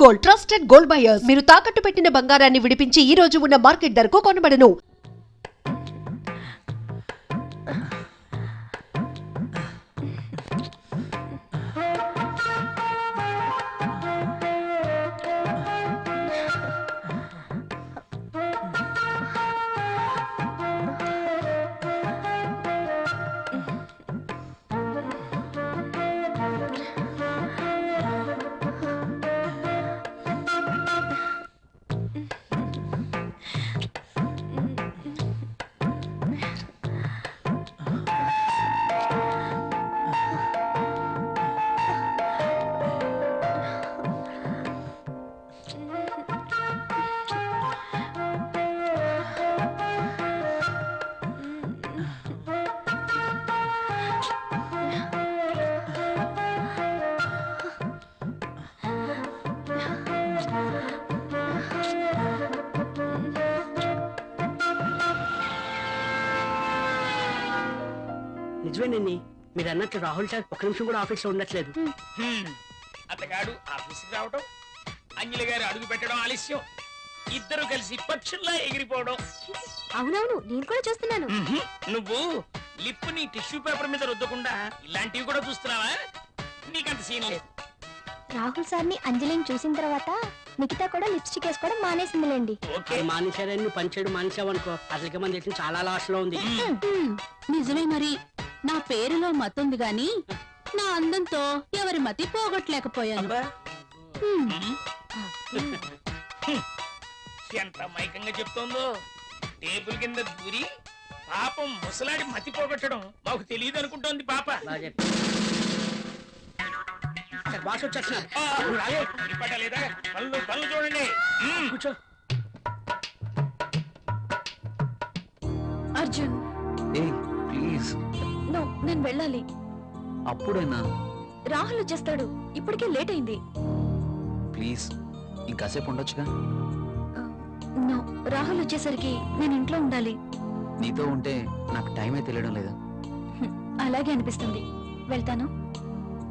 Gold, trusted gold buyers. మీరు తాకట్టు పెట్టిన బంగారాన్ని విడిపించి ఈ రోజు ఉన్న మార్కెట్ ధరకు కొనబడను. నిజమేనండి, మీరు అన్నట్లు రాహుల్ సార్ ఒక్క నిమిషం కూడా ఆఫీస్ లో ఉండట్లేదు. అతగాడు ఆఫీస్కి రావడం, అంజలి గారు అడుగు పెట్టడం ఆలస్యం, ఇద్దరు కలిసి పక్షుల్లా ఎగిరిపోవడం. అవునవును, నేను కూడా చూస్తున్నాను. నువ్వు లిప్ ని టిష్యూ పేపర్ మీద రుద్దకుండా ఇలాంటివి కూడా చూస్తున్నావా? నీకంత సీన్ లేదు. రాహుల్ సార్ని అంజలిని చూసిన తర్వాత మిగతా కూడా లిప్స్టిక్ వేసుకోవడం మానేసిందిలేండి. మానేశారని పంచాడు మానేసావనుకో అసలుకే మన దేశం చాలా లాస్ లో ఉంది. నిజమే, మరి నా పేరులో మతుంది గాని నా అందంతో ఎవరి మతి పోగొట్టలేకపోయాను. ఎంత మైకంగా చెప్తోందో. టేబుల్ కింద దూరి పాపం ముసలాడి మతి పోగొట్టడం మాకు తెలియదు అనుకుంటోంది పాప. బాస్ వచ్చేస్తున్నారు. లేదా పనులు చూడండి. కూర్చో. అర్జున్, ప్లీజ్ నేను వెళ్ళాలి. అప్పుడేనా? రాహుల్ వచ్చేస్తాడు, ఇప్పటికే లేట్ అయింది. ప్లీజ్ ఇంకాసేపు ఉండొచ్చుగా. నో, రాహుల్ వచ్చేసరికి నేను ఇంట్లో ఉండాలి. నీతో ఉంటే నాకు టైమే తెలియడం లేదు. అలాగే అనిపిస్తుంది. వెళ్తాను.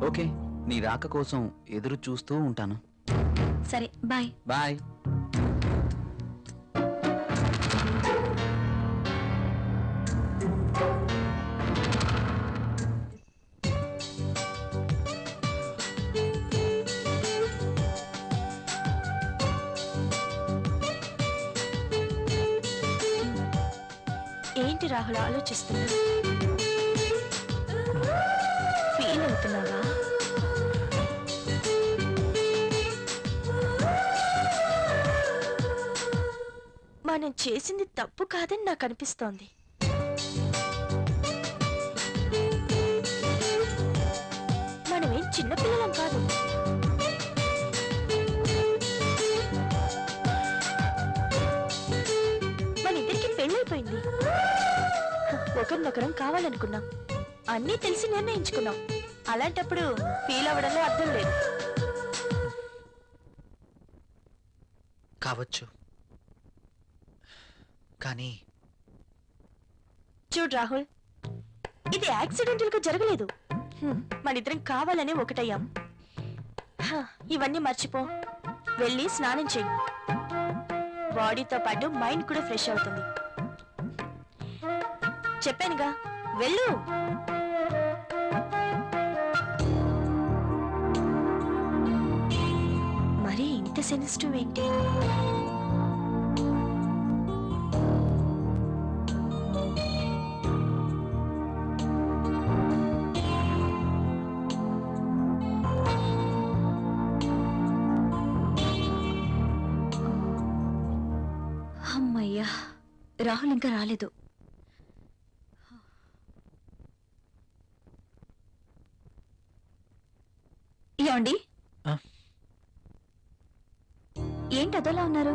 ఓకే, నీ రాక కోసం ఎదురు చూస్తూ ఉంటాను. సరే, బాయ్. బాయ్. ఏంటి రాహుల్ ఆలోచిస్తున్నా? ఫీల్ అవుతున్నావా? మనం చేసింది తప్పు కాదని నాకు అనిపిస్తోంది. మనమేం చిన్నపిల్లలం కాదు. మన ఇద్దరికి పెళ్ళైపోయింది. ఒకరినొకరం కావాలనుకున్నాం, అన్నీ తెలిసి నిర్ణయించుకున్నాం. అలాంటప్పుడు ఫీల్ అవ్వడంలో అర్థం లేదు. కావచ్చు, కానీ చూడు రాహుల్, ఇది యాక్సిడెంటల్ గా జరగలేదు. మనిద్దరం కావాలనే ఒకటయ్యాం. ఇవన్నీ మర్చిపో, వెళ్ళి స్నానం చెయ్యి. బాడీతో పాటు మైండ్ కూడా ఫ్రెష్ అవుతుంది. చెప్పానుగా, వెళ్ళు. మరి ఇంత సెన్సిటివ్ ఏంటి? అమ్మయ్యా, రాహుల్ ఇంకా రాలేదు. ఏమండి, ఏంటి అదోలా ఉన్నారు?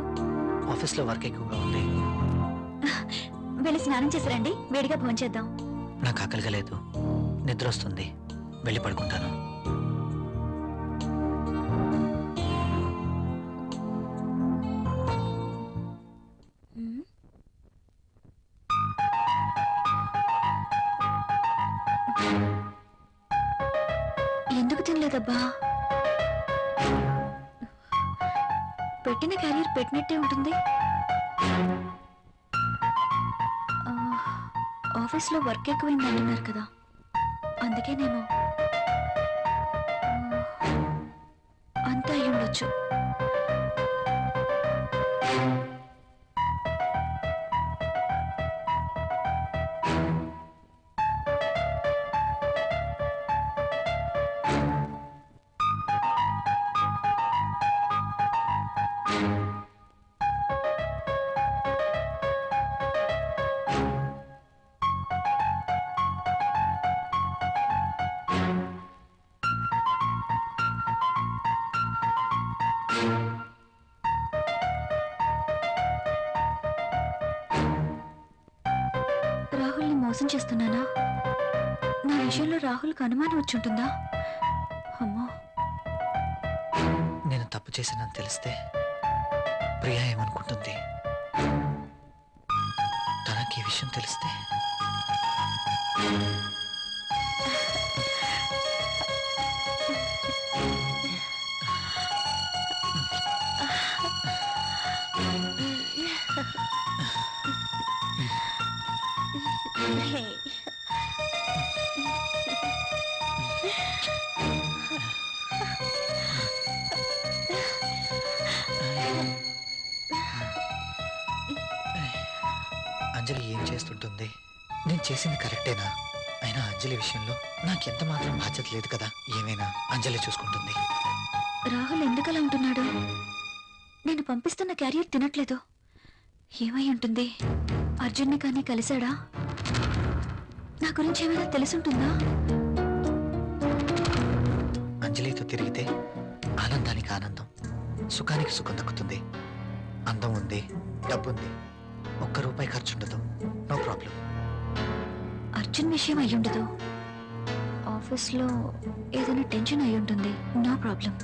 ఆఫీస్లో వర్క్ ఎక్కువగా ఉంది. వెళ్ళి స్నానం చేశారండి, వేడిగా భోంచేద్దాం. నాకు ఆకలిగా లేదు, నిద్ర వస్తుంది, వెళ్ళి పడుకుంటాను. ఎందుకు తినలేదబ్బా? పెట్టిన క్యారియర్ పెట్టినట్టే ఉంటుంది. ఆఫీస్లో వర్క్ ఎక్కువైంది అంటున్నారు కదా, అందుకే నేను అంతా అయి ఉండొచ్చు. రాహుల్ని మోసం చేస్తున్నానా? నా విషయంలో రాహుల్కి అనుమానం వచ్చుంటుందా? అమ్మో, నేను తప్పు చేశానని తెలిస్తే ప్రియా ఏమనుకుంటుంది? తనకి ఈ విషయం తెలిస్తే అంజలి ఏం చేస్తుంటుంది? నేను చేసింది కరెక్టేనా? అయినా అంజలి విషయంలో నాకెంత మాత్రం బాధ్యత లేదు కదా. ఏమైనా అంజలి చూసుకుంటుంది. రాహుల్ ఎందుకలా ఉంటున్నాడు? నేను పంపిస్తున్న క్యారియర్ తినట్లేదు. ఏమై ఉంటుంది? అర్జున్ని కానీ కలిశాడా? నా గురించి ఏమైనా తెలుసుంటుందా? అంజలితో తిరిగితే ఆనందానికి ఆనందం, సుఖానికి సుఖం దక్కుతుంది. అందం ఉంది, డబ్బుంది, ₹1 ఖర్చుండదు. No problem. అర్జున్ విషయం అయి ఉండదు. ఆఫీస్లో ఏదైనా టెన్షన్ అయి ఉంటుంది. No problem.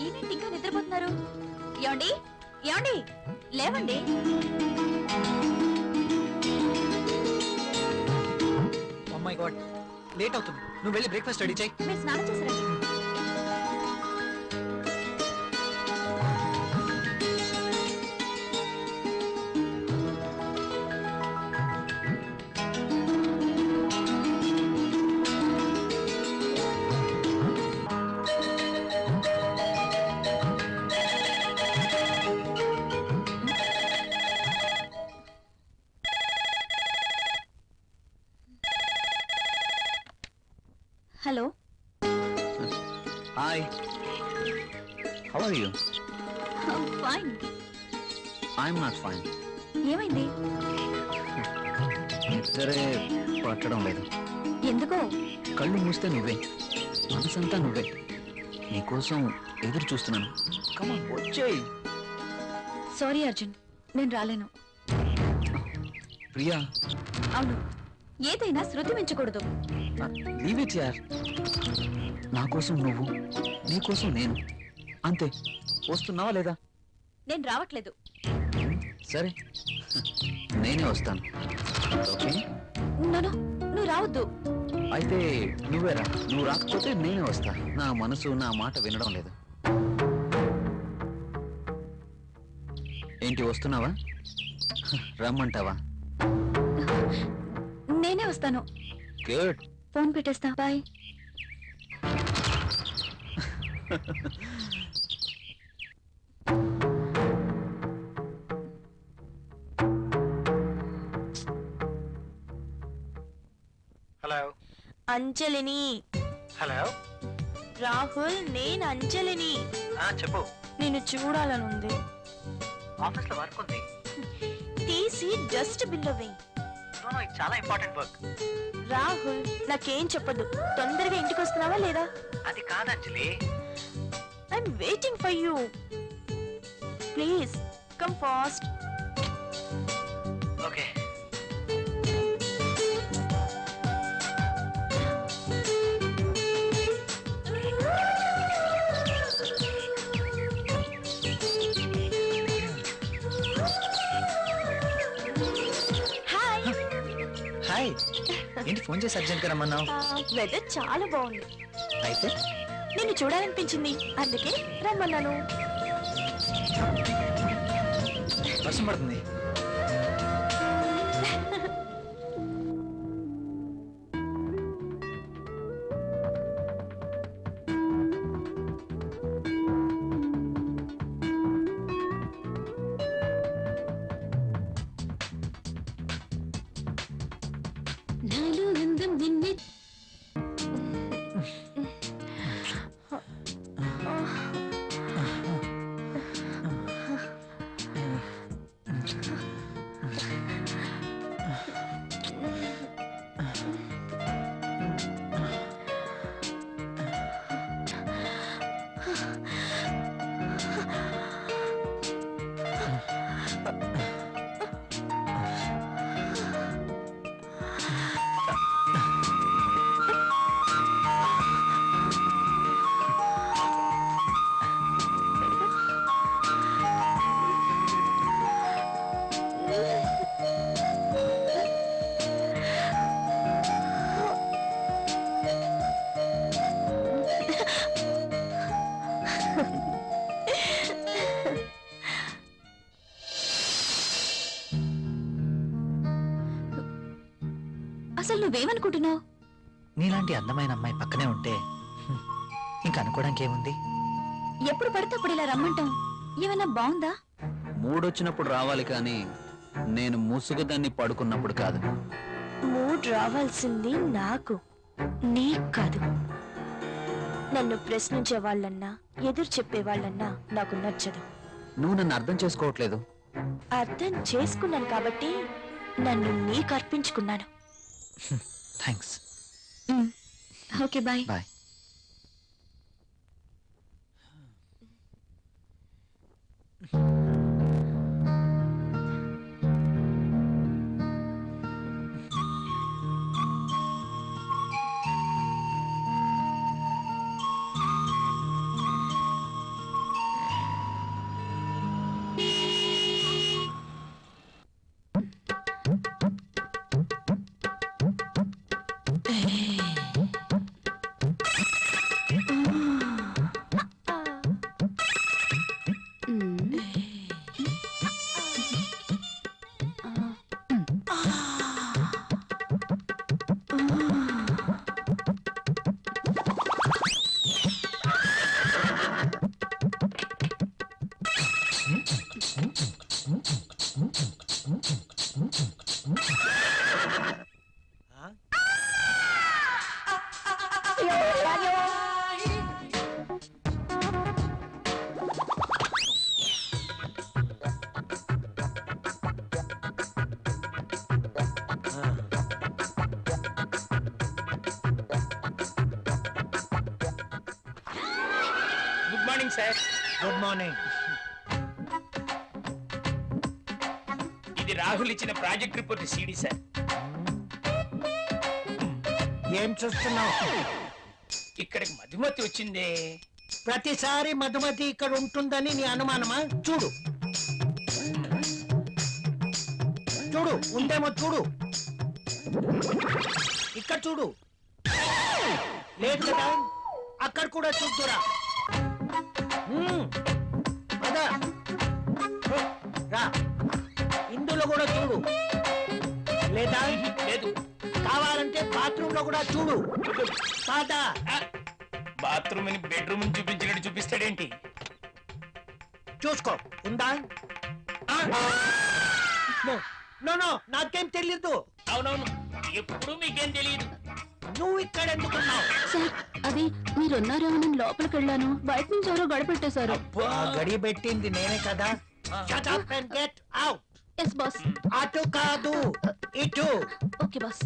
ఈయనేంటి ఇంకా నిద్రపోతున్నారు? ఏమండి, ఏమండి, లేవండి. Oh my God, లేట్ అవుతుంది. నువ్వు వెళ్ళి బ్రేక్ఫాస్ట్ రెడీ చేయి. మీరు స్నానం చేశారండి? Hello, Hi. How are you? Fine. I'm not fine. ఏమైంది? నిద్రే పట్టడం లేదు. ఎందుకో? కళ్ళు మూస్తే నువ్వే, మనసంతా నువ్వే. నీకోసం ఎదురు చూస్తున్నాను. కమాన్ వచ్చేయ్. సారీ అర్జున్, నేను రాలేను. ప్రియా, అవును, ఏదైనా శృతి మించకూడదు. లీవ్ ఇట్ యార్. నా కోసం నువ్వు, నీ కోసం నేను. అంతే. వస్తున్నావా లేదా? నేను రావట్లేదు. సరే, నేనే వస్తాను. ఓకే? నో, నువ్వు రావద్దు. అయితే నువ్వేరా. నువ్వు రాకపోతే నేనే వస్తా. నా మనసు నా మాట వినడం లేదు. ఏంటి, వస్తున్నావా? రమ్మంటావా? నేనే వస్తాను. గుడ్. ఫోన్ పెట్టేస్తా. బాయ్. అంజలిని. హలో రాహుల్, నేను అంజలిని. చెప్పు. నిన్ను చూడాలనుంది. ఆఫీస్ లో వర్క్ ఉంది. తీసి డస్ట్ బిల్లో వేయి. ఇది చాలా ఇంపార్టెంట్ వర్క్. రాహుల్, నాకేం చెప్పదు. తొందరగా ఇంటికి వస్తున్నావా లేదా? అది కాదు Anjali. I'm waiting for you. Please come fast. Okay. Hi. Hi. ఏంటి ఫోన్ చేసి అర్జెంట్ గా రమ్మన్నావు? వెదర్ చాలా బాగుంది. అయితే నిన్ను చూడాలనిపించింది, అందుకే రమ్మన్నాను. వర్షం పడుతుంది. నాలో అందం నిన్నే అసలు నువ్వేమనుకుంటున్నావు? నీలాంటి అందమైన అమ్మాయి పక్కనే ఉంటే ఇంకా అనుకోవడానికి ఏముంది? ఎప్పుడు పడితే అప్పుడు ఇలా రమ్మంటాం ఏమైనా బాగుందా? మూడొచ్చినప్పుడు రావాలి కానీ నేను ముసుగుదాన్ని పడుకున్నప్పుడు కాదు. మూడ్ రావాల్సింది నాకు, నీకు కాదు. నన్ను ప్రశ్నించే వాళ్ళన్నా ఎదురు చెప్పే వాళ్ళన్నా నాకు నచ్చదు. నువ్వు నన్ను అర్థం చేసుకోవట్లేదు. అర్థం చేసుకున్నాను కాబట్టి నన్ను నీకు అర్పించుకున్నాను. Thanks. Okay bye. Bye. Good morning sir. Good morning. ఇది రాహుల్ ఇచ్చిన ప్రాజెక్ట్ రిపోర్ట్ సీడీ సార్. ఏం చూస్తున్నావు? ఇక్కడికి మధుమతి వచ్చిందే. ప్రతిసారి మధుమతి ఇక్కడ ఉంటుందని నీ అనుమానమా? చూడు చూడు, ఉందేమో చూడు. ఇక్కడ చూడు, లేదు కదా? అక్కడ కూడా చూద్దురా. అదా రా, ఇందులో కూడా చూడు. లేదా లేదు. కావాలంటే బాత్రూమ్ లో కూడా చూడు. కాదా? బాత్రూమ్ ని బెడ్రూమ్ చూపించినట్టు చూపిస్తాడేంటి? చూసుకో, ఉందా? నో నో నో, నాకేం తెలీదు. అవునవును, ఎప్పుడు మీకేం తెలియదు. నువ్వు ఇక్కడ ఎందుకున్నావు? సార్ అది మీరున్నారేమో లోపలికి వెళ్ళాను, బయట నుంచి ఎవరో గడపెట్టేశారు. ఆ గడి పెట్టింది నేనే కదా. Shut up and get out. Yes boss. అటు కాదు, ఇటు. Okay boss.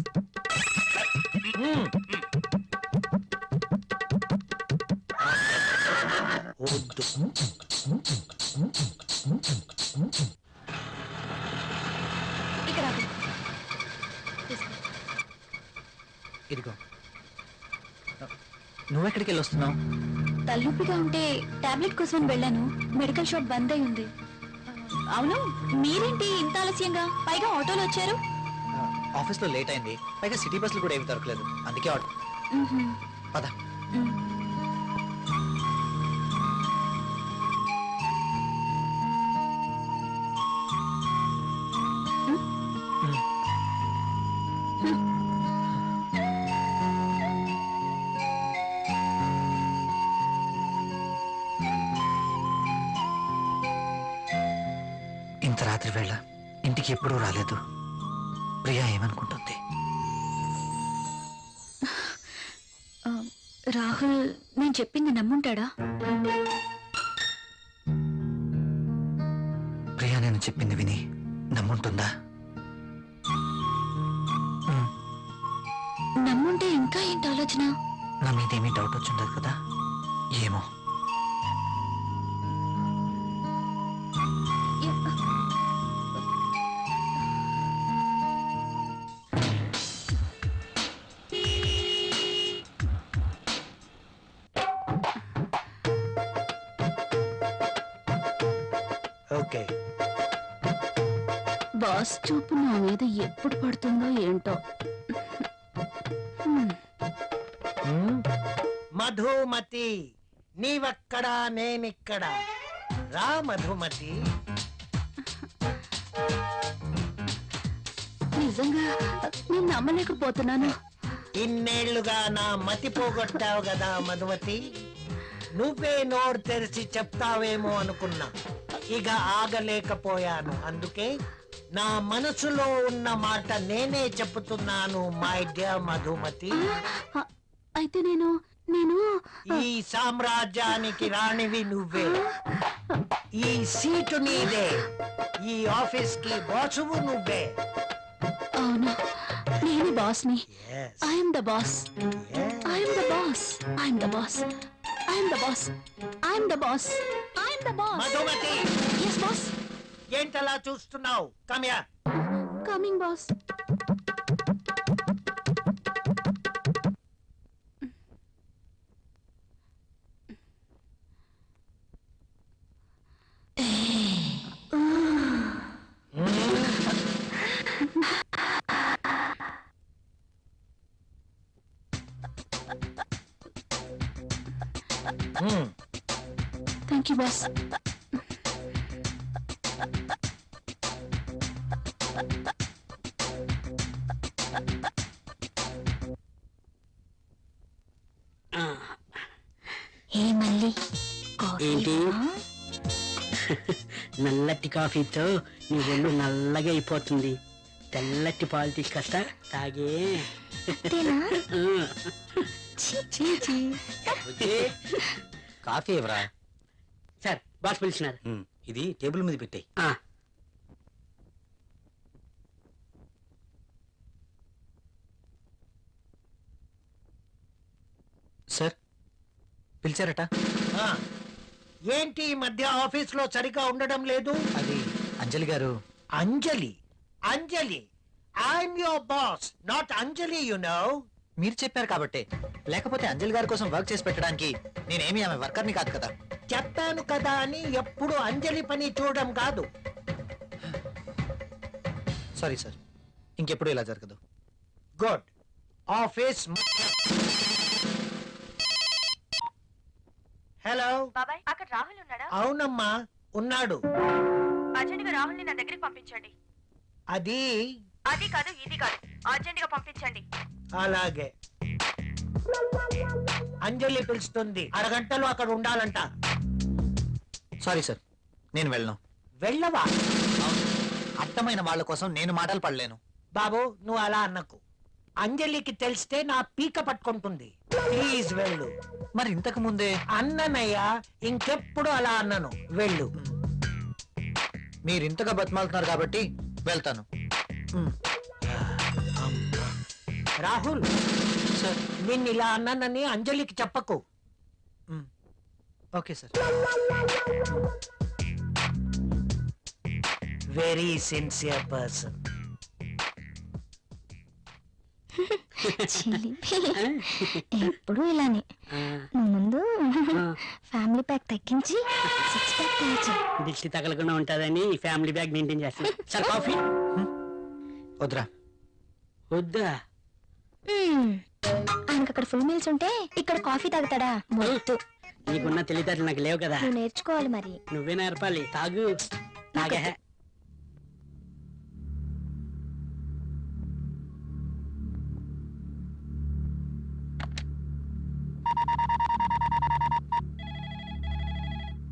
హ్మ్. వద్దు. ఇక్కడ ఇదిగో. నువ్వెక్కడికి వెళ్ళి వస్తున్నావు? తలనొప్పిగా ఉంటే టాబ్లెట్ కోసం వెళ్ళాను, మెడికల్ షాప్ బంద్ అయి ఉంది. అవును, మీరేంటి ఇంత ఆలస్యంగా, పైగా ఆటోలో వచ్చారు? ఆఫీస్లో లేట్ అయింది, పైగా సిటీ బస్సులు కూడా ఏమి దొరకలేదు, అందుకే ఆర్డర్. మ్మ్హ్మ్. పద. మ్మ్. ఇంత రాత్రి వేళ ఇంటికి ఎప్పుడూ రాలేదు. ప్రియా ఏమనుకుంటుంది? రాహుల్ నేను చెప్పింది నమ్ముంటాడా? ప్రియా నేను చెప్పింది విని నమ్ముంటుందా? నమ్ముంటే ఇంకా ఏంటి ఆలోచన? నా మీదేమీ డౌట్ వచ్చిండదు కదా. ఏమో. ఓకే. బాస్ చూపు నా మీద ఎప్పుడు పడుతుందో ఏంటో. మధుమతి, నీవక్కడ నేనిక్కడ. రా మధుమతి. నిజంగా నేను నమ్మలేకపోతున్నాను. ఇన్నేళ్లుగా నా మతి పోగొట్టావు కదా మధుమతి. నువ్వే నోరు తెరిచి చెప్తావేమో అనుకున్నా, ఇక ఆగలేకపోయాను. అందుకే నా మనసులో ఉన్న మాట నేనే చెప్తున్నాను మై డియర్ మధుమతి. అయితే నేను ఈ సామ్రాజ్యానికి రాణివి నువ్వే. ఈ సీటు నీదే. ఈ ఆఫీస్ కి బాసువు నువ్వే. అవును, నేను బాస్ని. Yes, I'm the boss. yes. I'm the boss. I'm the boss. I'm the boss. I'm the boss. I'm the boss. Madhumati, yes boss. ఏంటలా చూస్తున్నావు? కమ్యా. Coming boss. Thank you boss. ఏ మళ్ళీ ఏంటి? నల్లటి కాఫీతో నీ ఒళ్ళు నల్లగా అయిపోతుంది. తెల్లటి పాలు తీసుకొస్తా, తాగే. కాఫీ ఎవరా? సార్ బాస్ పిలిచినారు. ఇది టేబుల్ మీద పెట్టాయి. సార్ పిలిచారట. ఆ, ఏంటి ఈ మధ్య ఆఫీస్ లో సరిగా ఉండడం లేదు? అది అంజలి గారు. Anjali, Anjali. I'm your boss, not Anjali, you know. మీరు చెప్పారు కాబట్టి, లేకపోతే అంజలి గారి కోసం వర్క్ చేసి పెట్టడానికి నేనేమి ఆమె వర్కర్ని కాదు కదా. చెప్పాను కదా అని ఎప్పుడు అంజలి పని చూడడం కాదు. సారీ సార్, ఇంకెప్పుడు ఇలా జరగదు. గుడ్. ఆఫీస్. హలో. బాబాయ్, అక్కడ రాహుల్ ఉన్నాడా? అవునమ్మా, ఉన్నాడు. అర్జెంట్ గా రాహుల్ ని నా దగ్గరికి పంపించండి. అది అది కాదు, ఇది కాదు, అర్జెంట్ గా పంపించండి. అలాగే. అంజలి పిలుస్తుంది, అరగంటలో అక్కడ ఉండాలంట. సారీ సార్, నేను వెళ్ళను. వెళ్ళవా? అర్థమైన వాళ్ళ కోసం నేను మాటలు పడలేను. బాబు, నువ్వు అలా అన్నకు. అంజలికి తెలిస్తే నా పీక పట్టుకుంటుంది. ప్లీజ్ వెళ్ళు. మరి ఇంతకు ముందే అన్ననయ్య, ఇంకెప్పుడు అలా అన్నను. వెళ్ళు. మీరు ఇంతగా బతిమాలుతున్నారు కాబట్టి వెళ్తాను. రాహుల్, సార్. నిన్ను ఇలా అన్నానని అంజలికి చెప్పకు. Okay sir. Very sincere person. ఎప్పుడు ఇలానే ఆ, నువ్వు ముందు ఆ. ఫ్యామిలీ ప్యాక్ తగ్గించి 6 ప్యాక్ తినచ్చు. దిష్టి తగలకుండా ఉంటుందని ఫ్యామిలీ బ్యాగ్ మెయింటైన్ చేస్తాను. సార్ కాఫీ వద్దురా. వద్దా? ఆయనకు అక్కడ ఫుల్ మీల్స్ ఉంటే ఇక్కడ కాఫీ తాగుతాడా? మొద్దు. నీకున్న తెలివితేటలు నాకు లేవు కదా. నువ్వు నేర్చుకోవాలి మరి. నువ్వే నేర్పాలి. తాగు. తాగే.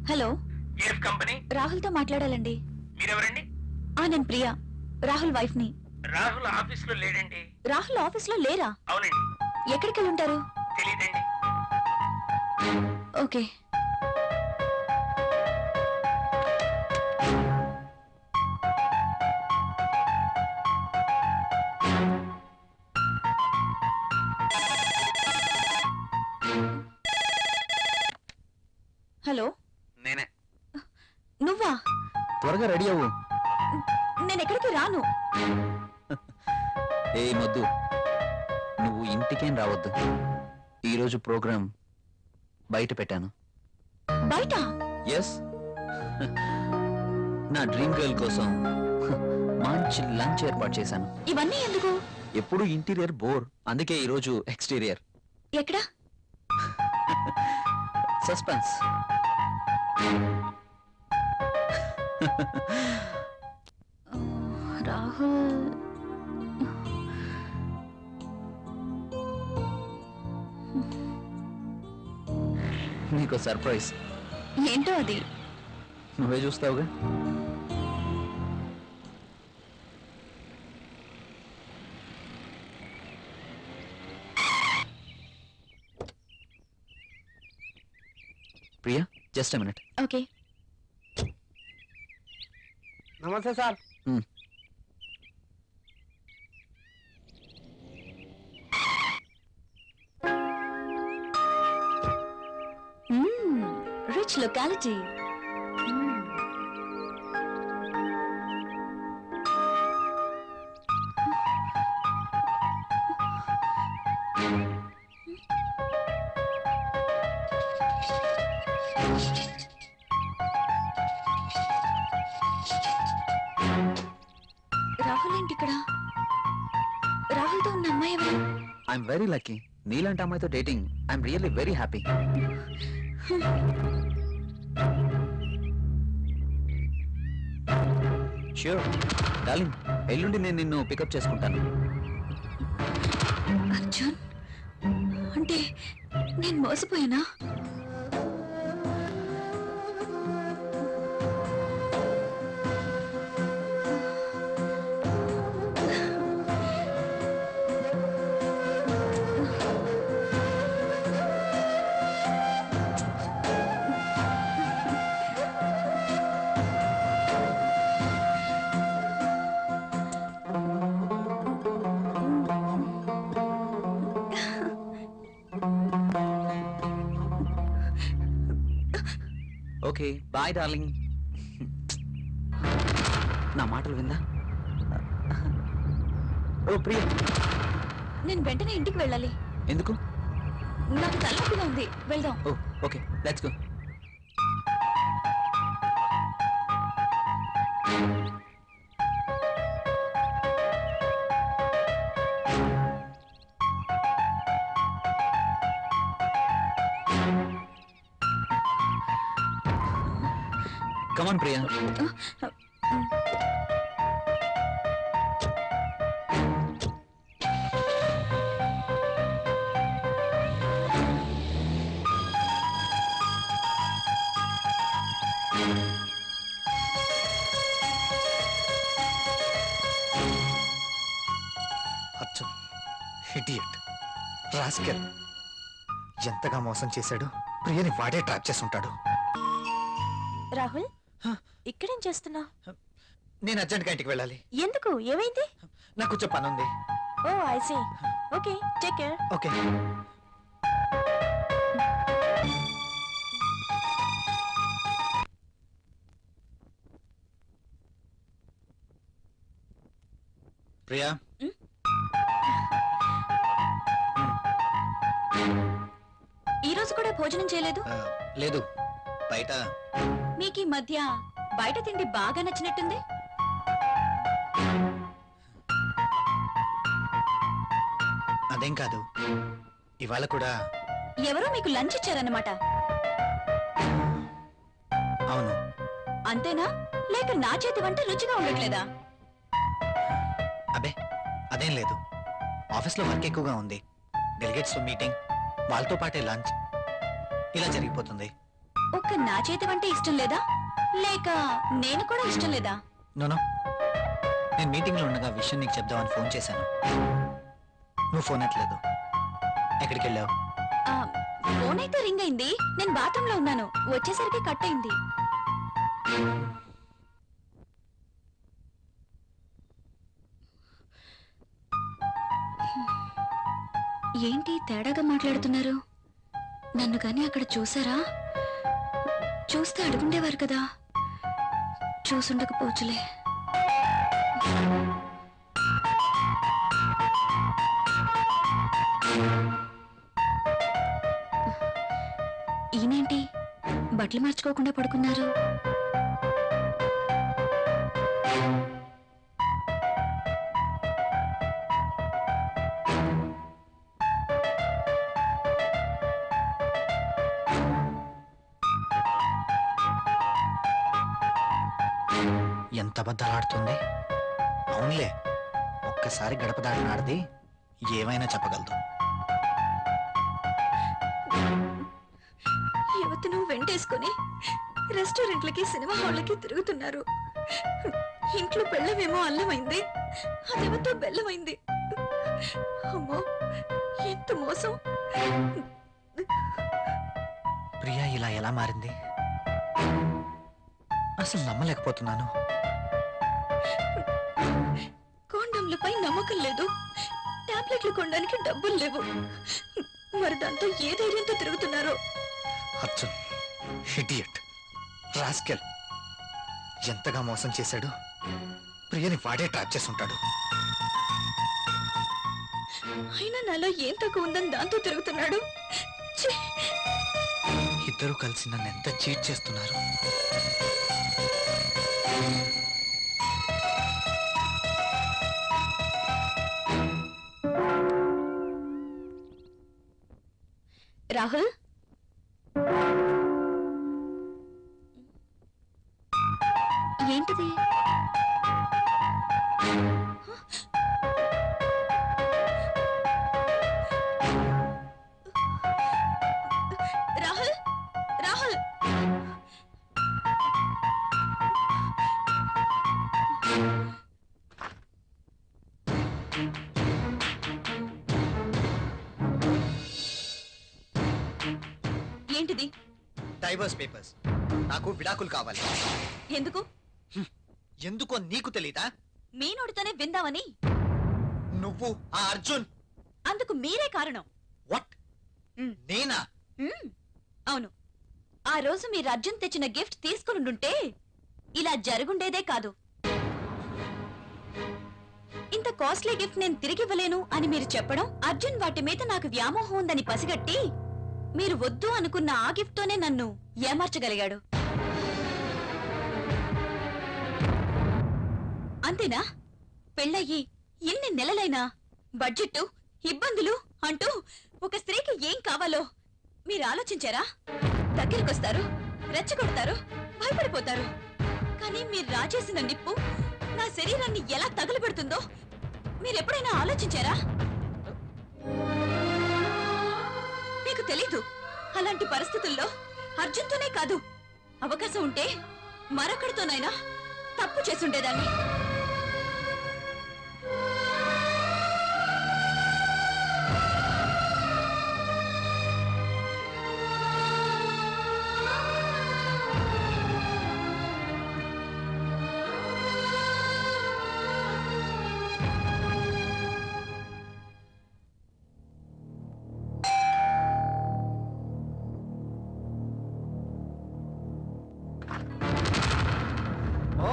హలో, ఏఫ్ కంపెనీ, రాహుల్తో మాట్లాడాలండి. మీరెవరండి? నేను ప్రియా, రాహుల్ వైఫ్ ని. రాహుల్ ఆఫీస్ లో లేడండి. రాహుల్ ఆఫీస్ లో లేరా? అవునండి. ఎక్కడికి వెళ్ళి ఉంటారు? తెలీదండి. ఓకే. హలో, నేనే. నువ్వా? త్వరగా రెడీ అవ్వు. నేను ఎక్కడికి రాను. ఏ మొద్దు, నువ్వు ఇంటికేం రావద్దు. ఈరోజు ప్రోగ్రాం బయట పెట్టాను. బయట? ఎస్, నా డ్రీమ్ గర్ల్ కోసం మంచి లంచ్ ఏర్పాటు చేశాను. ఇవన్నీ ఎందుకు? ఎప్పుడు ఇంటీరియర్ బోర్, అందుకే ఈరోజు ఎక్స్టీరియర్. ఎక్కడ? సస్పెన్స్. రాహుల్, నీకు సర్ప్రైజ్. ఏంటో అది? నువ్వే చూస్తావుగా. Priya, just minute. ఓకే. నమస్తే సార్. Rich locality. రాహుల్ ఏంటి ఇక్కడ? రాహుల్తో ఉన్న అమ్మాయి ఎవరు? I'm very lucky. నీలాంటి అమ్మాయితో dating I'm really very happy. Sure darling, ఎల్లుండి నేను నిన్ను పికప్ చేసుకుంటాను. అర్జున్, అంటే నేను మోసపోయానా? Okay bye darling. నా మాటలు విందా? ఓ ప్రియ, నేను వెంటనే ఇంటికి వెళ్ళాలి. ఎందుకు? నాకు తలనొప్పిగా ఉంది. వెళ్దాం. ఓ okay, let's go. Come on, Priya. Arjun, idiot, rascal. ఎంతగా మోసం చేశాడు. ప్రియని వాడే ట్రాప్ చేసుంటాడు. రాహుల్ హ? ఇక్కడేం చేస్తున్నా? నేను అర్జెంట్గా ఇంటికి వెళ్ళాలి. ఎందుకు? ఏమైంది? నాకు కొంచెం పని ఉంది. Oh I see. Okay, take care. Okay. Priya, ఈ రోజు కూడా భోజనం చేయలేదు. లేదు, బయట మీకు ఈ మధ్య బయట తిండి బాగా నచ్చినట్టుంది. అదేం కాదు, ఇవాళ కూడా. ఎవరో మీకు లంచ్ ఇచ్చారన్నమాట. అవును. అంతేనా? లేక నా చేతి వంట రుచిగా ఉండట్లేదా? అబే, అదేం లేదు. ఆఫీస్లో వర్క్ ఎక్కువగా ఉంది. డెలిగేట్స్ మీటింగ్, వాళ్ళతో పాటే లంచ్, ఇలా జరిగిపోతుంది. ఒక్క నా చేతి వంట ఇష్టం లేదా? లేక నేను కూడా ఇష్టం లేదా? నోనో, నేను మీటింగ్లో ఉండగా విషయం నీకు చెప్దామని ఫోన్ చేశాను. నువ్వు ఫోన్ ఎట్లేదు. ఎక్కడికి వెళ్ళావు? ఆ, ఫోన్ అయితే రింగ్ అయింది. నేను బాత్రూమ్ లో ఉన్నాను. వచ్చేసరికి కట్ అయింది. ఏంటి తేడాగా మాట్లాడుతున్నారు? నన్ను కానీ అక్కడ చూసారా? చూస్తే అడుగుండేవారు కదా. చూసుండకపోవచ్చులే. ఈయనేంటి బట్టలు మార్చుకోకుండా పడుకున్నారు? ఎంత అబద్ధాలాడుతుంది. అవునులే, ఒక్కసారి గడప దాటినాడది ఏమైనా చెప్పగలదు. యువతను వెంటేసుకుని రెస్టారెంట్లకి సినిమా హాళ్ళకి తిరుగుతున్నారు. ఇంట్లో బెల్లమేమో అల్లమైంది, అదేమతో బెల్లమైంది. అమ్మో, ఎంత మోసం! ప్రియా ఇలా ఎలా మారింది? అసలు నమ్మలేకపోతున్నాను. కాండంలపై నమ్మకం లేదు, టాబ్లెట్లు కొనడానికి డబ్బులు లేవు. మరి దాంతో ఏ ధైర్యంతో తిరుగుతున్నారో. అర్జున్, ఇడియట్, రాస్కెల్, ఎంతగా మోసం చేశాడు. ప్రియని వాడే ట్రాప్ చేసుంటాడు. అయినా నాలో ఏం తక్కువ ఉందని దాంతో తిరుగుతున్నాడు. ఛీ! ఇద్దరు కలిసి నన్ను ఎంత చీట్ చేస్తున్నారు. రాహుల్, ఏంటిది? రాహుల్, రాహుల్! ఏంటిది? Divorce papers. నాకు విడాకులు కావాలి. ఎందుకు? ఎందుకో నీకు తెలీదా? మీ నోటితోనే విందామని. నువ్వు ఆ అర్జున్. అందుకు మీరే కారణం. వాట్? మ్. నేనా? అవును. ఆ రోజు మీరు అర్జున్ తెచ్చిన గిఫ్ట్ తీసుకునుండుంటే ఇలా జరుగుండేదే కాదు. ఇంత కాస్ట్లీ గిఫ్ట్ నేను తిరిగివ్వలేను అని మీరు చెప్పడం, అర్జున్ వాటి మీద నాకు వ్యామోహం ఉందని పసిగట్టి మీరు వద్దు అనుకున్న ఆ గిఫ్ట్ తోనే నన్ను ఏమార్చగలిగాడు. అంతేనా? పెళ్ళయ్యి ఎన్ని నెలలైనా బడ్జెట్, ఇబ్బందులు అంటూ ఒక స్త్రీకి ఏం కావాలో మీరు ఆలోచించారా? దగ్గరకొస్తారు, రెచ్చగొడతారు, భయపడిపోతారు. కానీ మీరు రాజేసిన నిప్పు నా శరీరాన్ని ఎలా తగులబెడుతుందో మీరెప్పుడైనా ఆలోచించారా? మీకు తెలీదు. అలాంటి పరిస్థితుల్లో అర్జున్తోనే కాదు, అవకాశం ఉంటే మరొకడితోనైనా తప్పు చేసుండేదాన్ని. ఓ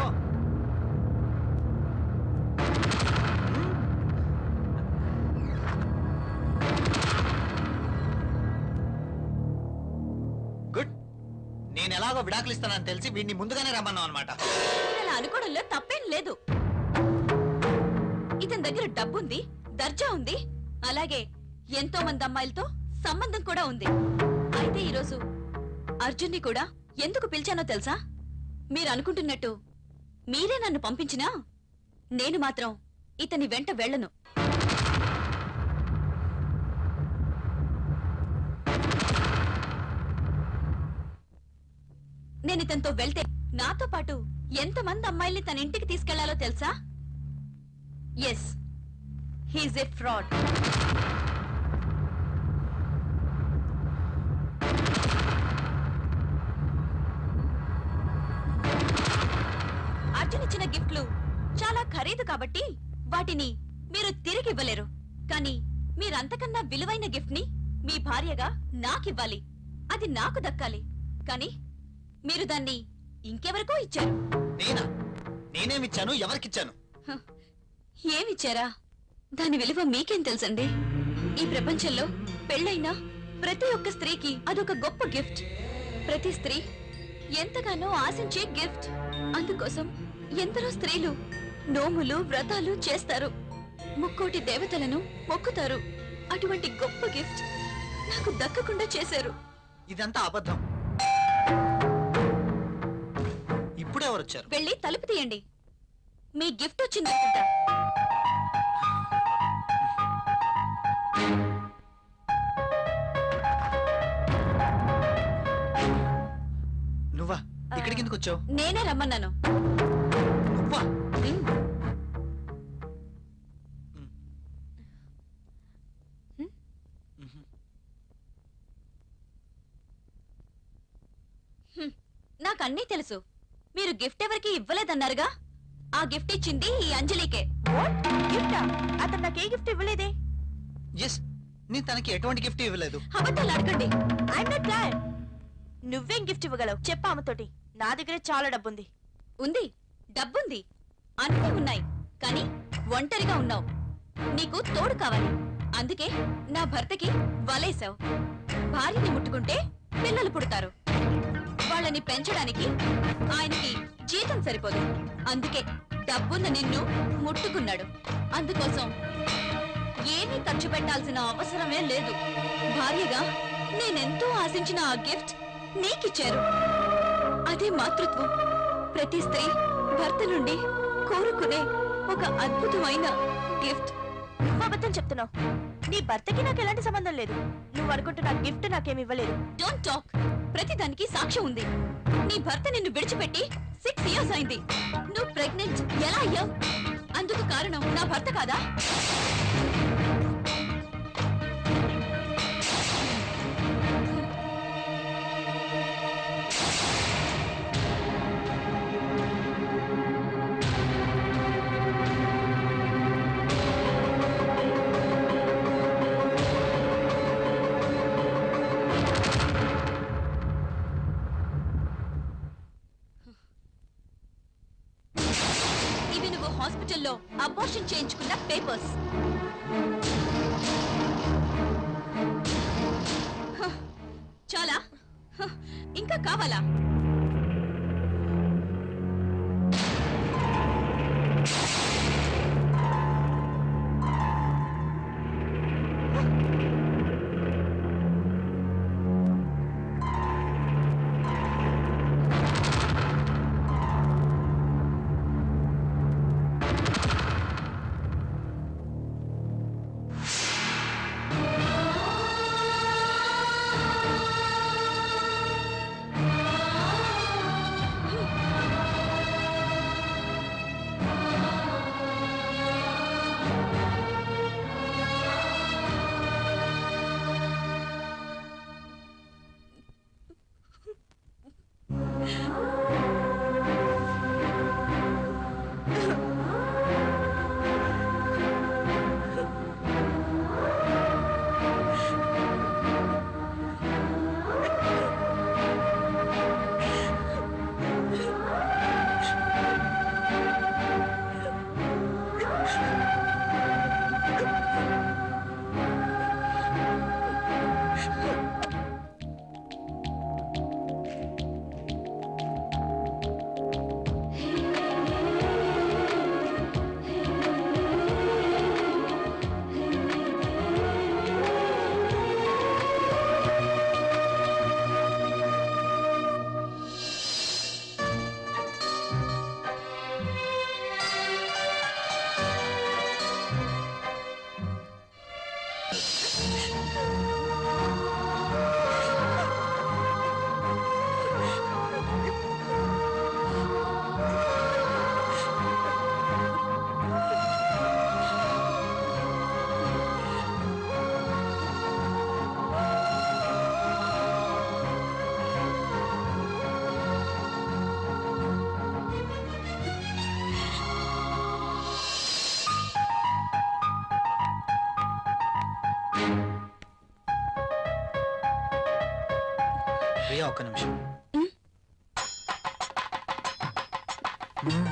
గుడ్. నేను ఎలాగో విడాకులు ఇస్తానని తెలిసి వీడిని ముందుగానే రమ్మన్నావు అనమాట. అలా అనుకోవడంలో తప్పేం లేదు. ఇతని దగ్గర డబ్బుంది, దర్జా ఉంది, అలాగే ఎంతో మంది అమ్మాయిలతో సంబంధం కూడా ఉంది. అయితే ఈరోజు అర్జున్ని కూడా ఎందుకు పిలిచానో తెలుసా? మీరు అనుకుంటున్నట్టు మీరే నన్ను పంపించినా నేను మాత్రం ఇతని వెంట వెళ్ళను. నేను ఇతనితో వెళ్తే నాతో పాటు ఎంతమంది అమ్మాయిల్ని తన ఇంటికి తీసుకెళ్లాలో తెలుసా? Yes, he's a fraud. Arjun ఇచ్చిన గిఫ్ట్లు చాలా ఖరీదు కాబట్టి వాటిని మీరు తిరిగి ఇవ్వలేరు. కానీ మీరంతకన్నా విలువైన గిఫ్ట్ ని మీ భార్యగా నాకివ్వాలి. అది నాకు దక్కాలి. కానీ మీరు దాన్ని ఇంకెవరికో ఇచ్చారు. నేనా? నేనేమిచ్చాను? ఎవరికిచ్చాను? ఏమిచ్చారా? దాని విలువ మీకేం తెలుసండి? ఈ ప్రపంచంలో పెళ్ళైన ప్రతి ఒక్క స్త్రీకి అదొక గొప్ప గిఫ్ట్. ప్రతి స్త్రీ ఎంతగానో ఆశించే గిఫ్ట్. అందుకోసం ఎందరో స్త్రీలు నోములు వ్రతాలు చేస్తారు, ముక్కోటి దేవతలను మొక్కుతారు. అటువంటి గొప్ప గిఫ్ట్ నాకు దక్కకుండా చేశారు. ఇదంతా అబద్ధం. ఇప్పుడు ఎవరు వచ్చారు? వెళ్ళి తలుపు తీయండి. మీ గిఫ్ట్ వచ్చిందనుకుంటా. నువ్వా? ఇక్కడికి ఎందుకు వచ్చావు? నేనే రమ్మన్నాను. నువ్వా? ఉమ్. నాకు అన్నీ తెలుసు. మీరు గిఫ్ట్ ఎవరికి ఇవ్వలేదన్నారుగా? ఆ గిఫ్ట్ ఇచ్చింది ఈ అంజలికే. అతను నాకే గిఫ్ట్ ఇవ్వలేదే. ఎస్, నేను తనకి ఎటువంటి గిఫ్ట్ ఇవ్వలేదు. అబద్ధాలు అడగండి. I'm not glad. నువ్వేం గిఫ్ట్ ఇవ్వగలవు చెప్పు ఆమెతోటి. నా దగ్గర చాలా డబ్బుంది. ఉంది, డబ్బుంది, అన్నీ ఉన్నాయి. కానీ ఒంటరిగా ఉన్నావు. నీకు తోడు కావాలి. అందుకే నా భర్తకి వలేసావు. భార్యని ముట్టుకుంటే పిల్లలు పుడతారు. వాళ్ళని పెంచడానికి ఆయనకి జీతం సరిపోదు. అందుకే డబ్బున్న నిన్ను ముట్టుకున్నాడు. అందుకోసం ఏమీ ఖర్చు పెట్టాల్సిన అవసరమే లేదు. భార్యగా నేనెంతో ఆశించిన ఆ గిఫ్ట్ నీకిచ్చారు. అదే మాతృత్వం. ప్రతి స్త్రీ భర్త నుండి కోరుకునే ఒక అద్భుతమైన గిఫ్ట్. నువ్వు అబద్ధం చెప్తున్నావు. నీ భర్తకి నాకు ఎలాంటి సంబంధం లేదు. నువ్వు అనుకుంటున్న గిఫ్ట్ నాకేమి ఇవ్వలేదు. Don't talk. ప్రతిదానికి సాక్ష్యం ఉంది. నీ భర్త నిన్ను విడిచిపెట్టి 6 years అయింది. నువ్వు ప్రెగ్నెంట్ ఎలా అయ్యావు? అందుకు కారణం నా భర్త కాదా? ఇవి నువ్వు హాస్పిటల్లో అబార్షన్ చేయించుకున్న పేపర్స్. చాలా? ఇంకా కావాలా? ఒక్క నిమిషం ఉమ్. మ్మ్.